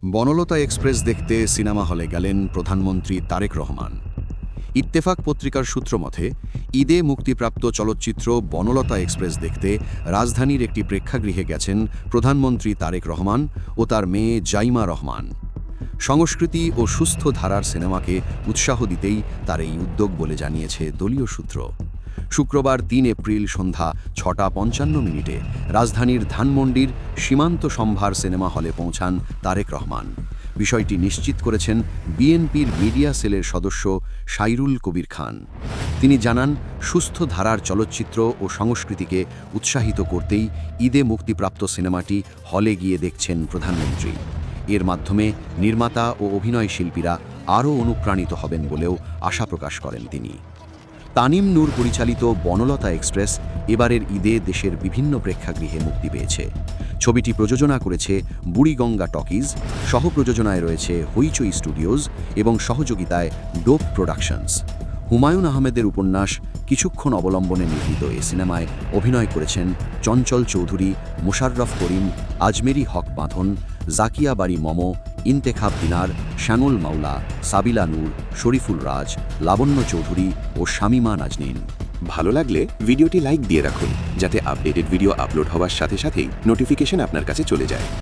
Banalata express দেখতে cinema হলে গেলেন প্রধানমন্ত্রী তারেক রহমান। ইত্তেফাক পত্রিকার সূত্র মতে ঈদে মুক্তিপ্রাপ্ত চলচ্চিত্র বনলতা এক্সপ্রেস দেখতে রাজধানীর একটি প্রেক্ষাগৃহে গেছেন প্রধানমন্ত্রী তারেক রহমান ও তার মেয়ে জাইমা রহমান। সংস্কৃতি ও সুস্থ ধারার সিনেমাকে উৎসাহ দিতেই তার এই উদ্যোগ বলে জানিয়েছে দলীয় সূত্র। শুক্রবার ৩ এপ্রিল সন্ধ্যা ৬:৫৫ রাজধানীর ধানমন্ডির সীমান্ত সম্ভার সিনেমা হলে পৌঁছান তারেক রহমান। বিষয়টি নিশ্চিত করেছেন বিএনপির মিডিয়া সেলের সদস্য সাইরুল কবির খান। তিনি জানান, সুস্থ ধারার চলচ্চিত্র ও সংস্কৃতিকে উৎসাহিত করতেই ঈদে মুক্তিপ্রাপ্ত সিনেমাটি হলে গিয়ে দেখছেন প্রধানমন্ত্রী। এর মাধ্যমে নির্মাতা ও অভিনয় শিল্পীরা আরও অনুপ্রাণিত হবেন বলেও আশা প্রকাশ করেন তিনি। তানিম নূর পরিচালিত বনলতা এক্সপ্রেস এবারের ঈদে দেশের বিভিন্ন প্রেক্ষাগৃহে মুক্তি পেয়েছে। ছবিটি প্রযোজনা করেছে বুড়িগঙ্গা টকিজ, সহপ্রযোজনায় রয়েছে হইচই স্টুডিওজ এবং সহযোগিতায় ডোপ প্রোডাকশনস। হুমায়ুন আহমেদের উপন্যাস কিছুক্ষণ অবলম্বনে নির্মিত এ সিনেমায় অভিনয় করেছেন চঞ্চল চৌধুরী, মোশাররফ করিম, আজমেরি হক বাঁধন, জাকিয়া বাড়ি মম, ইন্তেখাব দিনার, শ্যাঙল মাওলা, সাবিলা নূর, শরীফুল রাজ, লাবণ্য চৌধুরী ও শামিমা নাজনীন। ভালো লাগলে ভিডিওটি লাইক দিয়ে রাখুন, যাতে আপডেটেড ভিডিও আপলোড হওয়ার সাথে সাথেই নোটিফিকেশন আপনার কাছে চলে যায়।